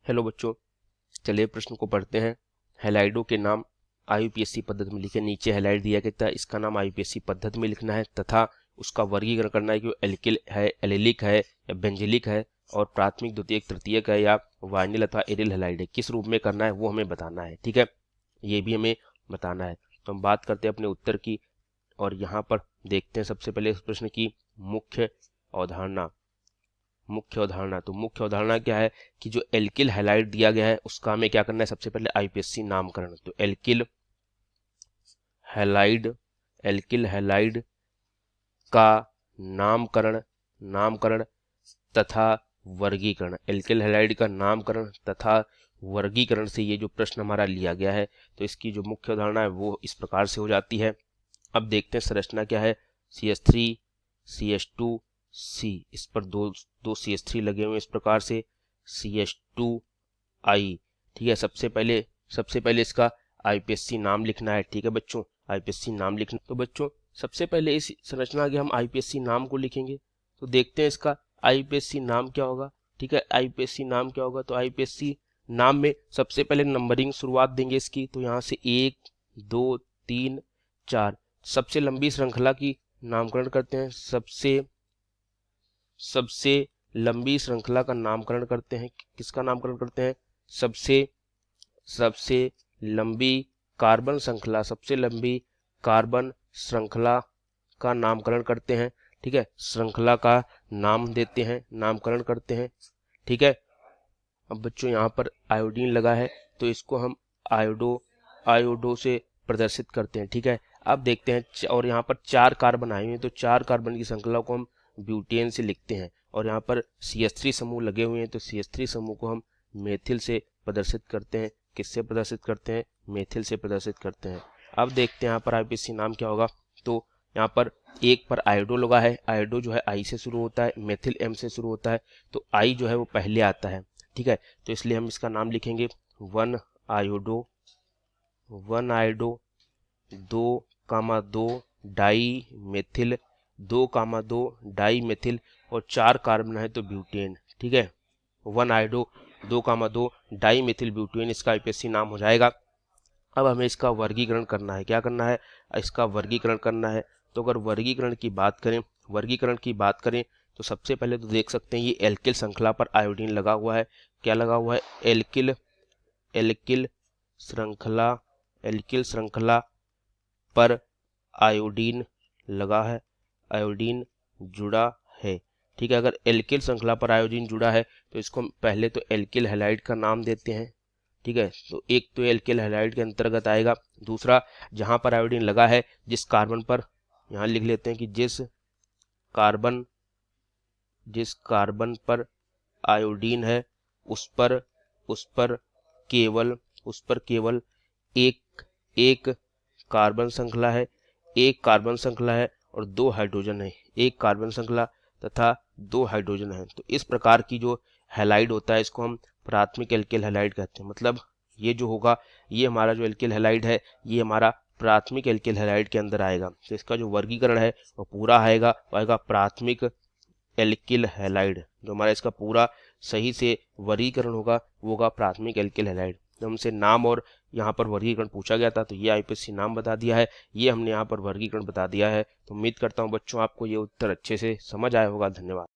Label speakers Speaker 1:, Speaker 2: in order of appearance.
Speaker 1: Hello बच्चों, चलिए प्रश्न को पढ़ते हैं। हैलाइडों के नाम आईयूपीएससी पद्धति में लिखे। नीचे हैलाइड दिया गया था, इसका नाम आईयूपीएससी पद्धति में लिखना है तथा उसका वर्गीकरण करना है कि वो एल्किल है, एलिलिक है या बेंजिलिक है, और प्राथमिक, द्वितीयक, तृतीयक है या वाइनिल अथवा एरिल हैलाइड है। किस रूप में करना है वो हमें बताना है। ठीक है, ये भी हमें बताना है। तो हम बात करते हैं अपने उत्तर की, और यहाँ पर देखते हैं सबसे पहले इस प्रश्न की मुख्य अवधारणा। तो मुख्य अवधारणा क्या है कि जो एल्किल हैलाइड दिया गया है उसका हमें क्या करना है, सबसे पहले आईपीएससी नामकरण। तो एल्किल हैलाइड का नामकरण तथा वर्गीकरण। एल्किल हैलाइड का नामकरण तथा वर्गीकरण से ये जो प्रश्न हमारा लिया गया है, तो इसकी जो मुख्य अवधारणा है वो इस प्रकार से हो जाती है। अब देखते हैं संरचना क्या है। CH3 CH2 C, इस पर दो CH3 लगे हुए इस प्रकार से, CH2I। ठीक है, सबसे पहले इसका आईपीएससी नाम लिखना है। ठीक है बच्चों, आईपीएससी नाम लिखना। तो बच्चों सबसे पहले इस संरचना के हम आईपीएससी नाम को लिखेंगे। तो देखते हैं इसका आईपीएससी नाम क्या होगा। ठीक है, आईपीएससी नाम क्या होगा, तो आईपीएससी नाम में सबसे पहले नंबरिंग शुरुआत देंगे इसकी। तो यहाँ से 1 2 3 4, सबसे लंबी श्रृंखला की नामकरण करते हैं। सबसे लंबी श्रृंखला का नामकरण करते हैं। किसका नामकरण करते हैं, सबसे लंबी कार्बन श्रृंखला का नामकरण करते हैं। ठीक है, श्रृंखला का नाम देते हैं, नामकरण करते हैं। ठीक है, अब बच्चों यहाँ पर आयोडीन लगा है तो इसको हम आयोडो से प्रदर्शित करते हैं। ठीक है, अब देखते हैं, और यहाँ पर 4 कार्बन आए हुए हैं तो 4 कार्बन की श्रृंखला को हम ब्यूटेन से लिखते हैं। और यहाँ पर CH3 समूह लगे हुए हैं तो CH3 समूह को हम मेथिल से प्रदर्शित करते हैं। किससे प्रदर्शित करते हैं, मेथिल से प्रदर्शित करते हैं। अब देखते हैं यहाँ पर आईपीएससी नाम क्या होगा। तो यहाँ पर 1 पर आयोडो लगा है, आयोडो जो है I से शुरू होता है, मेथिल M से शुरू होता है, तो I जो है वो पहले आता है। ठीक है, तो इसलिए हम इसका नाम लिखेंगे 1 iodo 2,2 dimethyl 2,2 dimethyl, और 4 कार्बन है तो ब्यूटेन। ठीक है, 1 आयोडो 2,2 डाई मेथिल ब्यूटेन इसका आईपीएससी नाम हो जाएगा। अब हमें इसका वर्गीकरण करना है। क्या करना है, इसका वर्गीकरण करना है। तो अगर वर्गीकरण की बात करें तो सबसे पहले तो देख सकते हैं ये एल्किल श्रृंखला पर आयोडीन लगा हुआ है। क्या लगा हुआ है, एल्किल श्रृंखला पर आयोडीन लगा है, आयोडीन जुड़ा है। ठीक है, अगर एल्किल श्रृंखला पर आयोडीन जुड़ा है तो इसको हम पहले तो एल्किल हैलाइड का नाम देते हैं। ठीक है, तो एक तो एल्किल हैलाइड के अंतर्गत आएगा। दूसरा, जहां पर आयोडीन लगा है, जिस कार्बन पर, यहां लिख लेते हैं कि जिस कार्बन पर आयोडीन है उस पर केवल एक कार्बन श्रृंखला है और 2 हाइड्रोजन है। एक कार्बन श्रृंखला तथा 2 हाइड्रोजन है। तो इस प्रकार की जो हैलाइड होता है इसको हम प्राथमिक एल्किल हैलाइड कहते हैं। मतलब ये जो होगा, ये हमारा जो एल्किल हैलाइड है ये हमारा प्राथमिक एल्किल हैलाइड के अंदर आएगा। तो इसका जो वर्गीकरण है वो पूरा आएगा प्राथमिक एल्किल हैलाइड। जो हमारा इसका पूरा सही से वर्गीकरण होगा वो होगा प्राथमिक एल्किल हैलाइड। तो हमसे नाम और यहाँ पर वर्गीकरण पूछा गया था तो ये आईपीएससी नाम बता दिया है, ये हमने यहाँ पर वर्गीकरण बता दिया है। तो उम्मीद करता हूँ बच्चों आपको ये उत्तर अच्छे से समझ आया होगा। धन्यवाद।